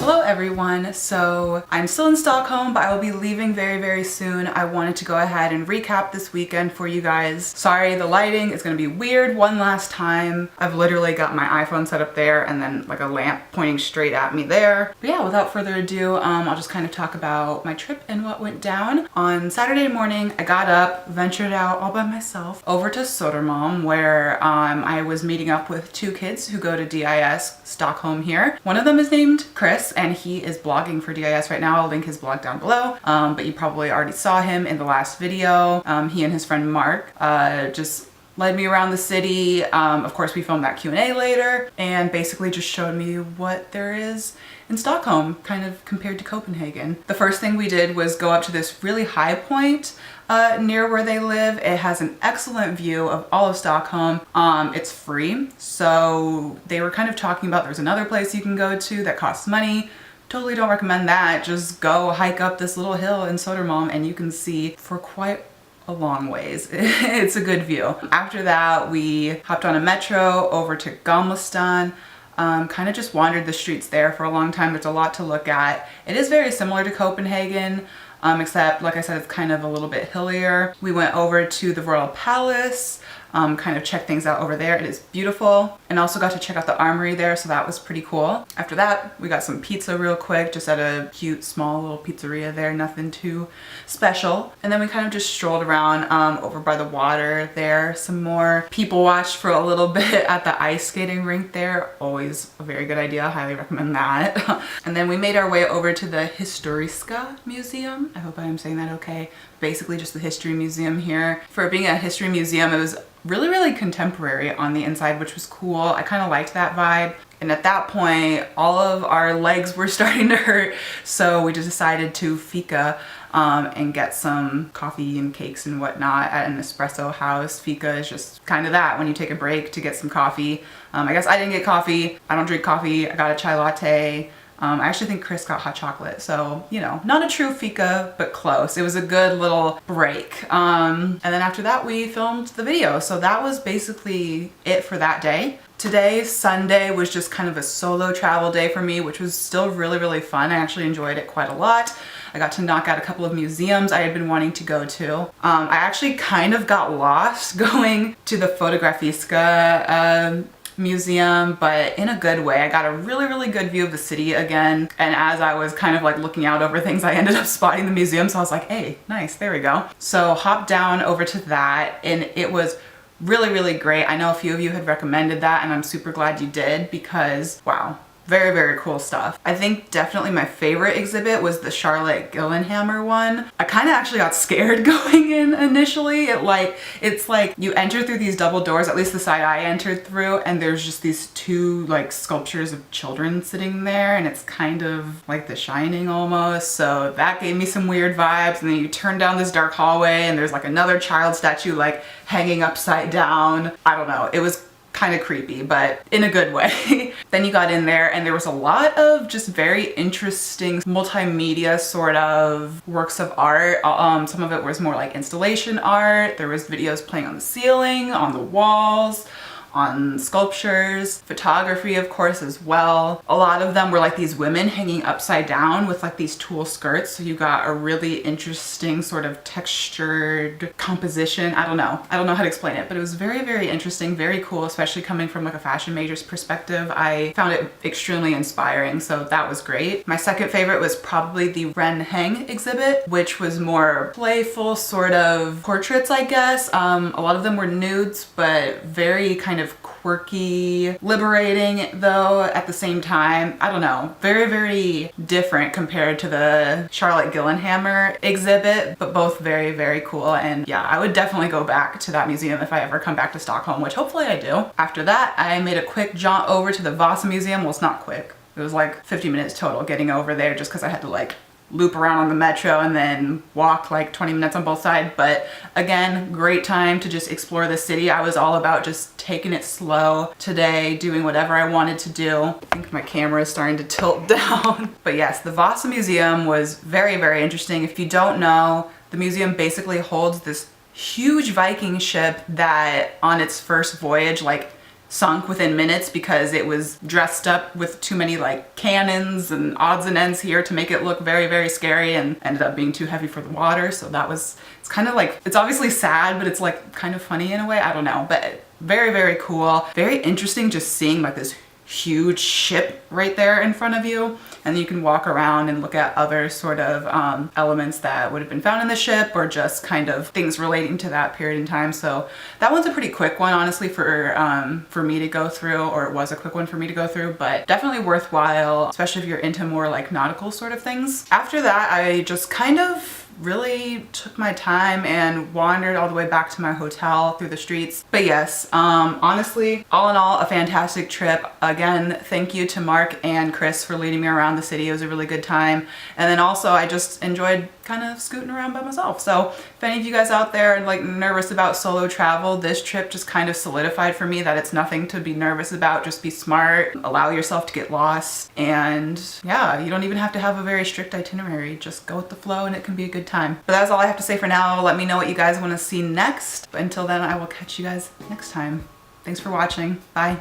Hello everyone, so I'm still in Stockholm, but I will be leaving very soon. I wanted to go ahead and recap this weekend for you guys. Sorry, the lighting is gonna be weird one last time. I've literally got my iPhone set up there and then like a lamp pointing straight at me there. But yeah, without further ado, I'll just kind of talk about my trip and what went down. On Saturday morning, I got up, ventured out all by myself over to Södermalm, where I was meeting up with two kids who go to DIS Stockholm here. One of them is named Chris, and he is blogging for DIS right now. I'll link his blog down below, but you probably already saw him in the last video. He and his friend Mark just led me around the city. Of course, we filmed that Q&A later, and basically just showed me what there is in Stockholm, kind of compared to Copenhagen. The first thing we did was go up to this really high point near where they live. It has an excellent view of all of Stockholm. It's free, so they were kind of talking about there's another place you can go to that costs money. Totally don't recommend that. Just go hike up this little hill in Södermalm and you can see for quite a long ways. It's a good view. After that, we hopped on a metro over to Gamlestan. Kind of just wandered the streets there for a long time. There's a lot to look at. It is very similar to Copenhagen, except like I said, it's kind of a little bit hillier. We went over to the Royal Palace, kind of check things out over there. It is beautiful, and also got to check out the armory there, so that was pretty cool. After that, we got some pizza real quick, just at a cute small little pizzeria there, nothing too special. And then we kind of just strolled around over by the water there. Some more people watched for a little bit at the ice skating rink there. Always a very good idea, highly recommend that. And then we made our way over to the Historiska Museum. I hope I am saying that okay. Basically just the history museum here. For being a history museum, it was really contemporary on the inside, which was cool. I kind of liked that vibe. And at that point, all of our legs were starting to hurt, so we just decided to fika and get some coffee and cakes and whatnot at an espresso house. Fika is just kind of that, when you take a break to get some coffee. I guess I didn't get coffee. I don't drink coffee. I got a chai latte. I actually think Chris got hot chocolate, so, you know, not a true fika, but close. It was a good little break. And then after that, we filmed the video. So that was basically it for that day. Today, Sunday, was just kind of a solo travel day for me, which was still really fun. I actually enjoyed it quite a lot. I got to knock out a couple of museums I had been wanting to go to. I actually kind of got lost going to the Fotografiska museum, but in a good way. I got a really good view of the city again, and as I was kind of like looking out over things, I ended up spotting the museum, so I was like, hey, nice, there we go. So hopped down over to that, and it was really great. I know a few of you had recommended that, and I'm super glad you did, because wow, very cool stuff. I think definitely my favorite exhibit was the Charlotte Gyllenhammer one. I kind of actually got scared going in initially. It's like you enter through these double doors, at least the side I entered through, and there's just these two like sculptures of children sitting there, and it's kind of like The Shining almost, so that gave me some weird vibes. And then you turn down this dark hallway and there's like another child statue like hanging upside down. I don't know, it was kind of creepy, but in a good way. Then you got in there and there was a lot of just very interesting multimedia sort of works of art. Some of it was more like installation art. There was videos playing on the ceiling, on the walls, on sculptures, photography of course as well. A lot of them were like these women hanging upside down with like these tulle skirts, so you got a really interesting sort of textured composition. I don't know how to explain it, but it was very interesting, very cool, especially coming from like a fashion major's perspective. I found it extremely inspiring, so that was great. My second favorite was probably the Ren Heng exhibit, which was more playful sort of portraits, I guess. A lot of them were nudes, but very kind of quirky, liberating though at the same time. I don't know, very different compared to the Charlotte Gyllenhammer exhibit, but both very cool. And yeah, I would definitely go back to that museum if I ever come back to Stockholm, which hopefully I do. After that, I made a quick jaunt over to the Vasa Museum. Well, it's not quick. It was like 50 minutes total getting over there, just because I had to like loop around on the metro and then walk like 20 minutes on both sides. But again, great time to just explore the city. I was all about just taking it slow today, doing whatever I wanted to do. I think my camera is starting to tilt down. But yes, the Vasa Museum was very interesting. If you don't know, the museum basically holds this huge Viking ship that on its first voyage like sunk within minutes because it was dressed up with too many like cannons and odds and ends here to make it look very, very scary, and ended up being too heavy for the water. So that was, it's kind of like, it's obviously sad, but it's like kind of funny in a way. I don't know, but very, very cool. Very interesting just seeing like this huge ship right there in front of you, and then you can walk around and look at other sort of elements that would have been found in the ship, or just kind of things relating to that period in time. So that one's a pretty quick one, honestly, for me to go through, or it was a quick one for me to go through, but definitely worthwhile, especially if you're into more like nautical sort of things. After that, I just kind of really took my time and wandered all the way back to my hotel through the streets. But yes, honestly, all in all, a fantastic trip. Again, thank you to Mark and Chris for leading me around the city. It was a really good time. And then also I just enjoyed kind of scooting around by myself. So if any of you guys out there are like nervous about solo travel, this trip just kind of solidified for me that it's nothing to be nervous about. Just be smart, allow yourself to get lost, and yeah, you don't even have to have a very strict itinerary. Just go with the flow and it can be a good time. But that's all I have to say for now. Let me know what you guys want to see next. But until then, I will catch you guys next time. Thanks for watching. Bye.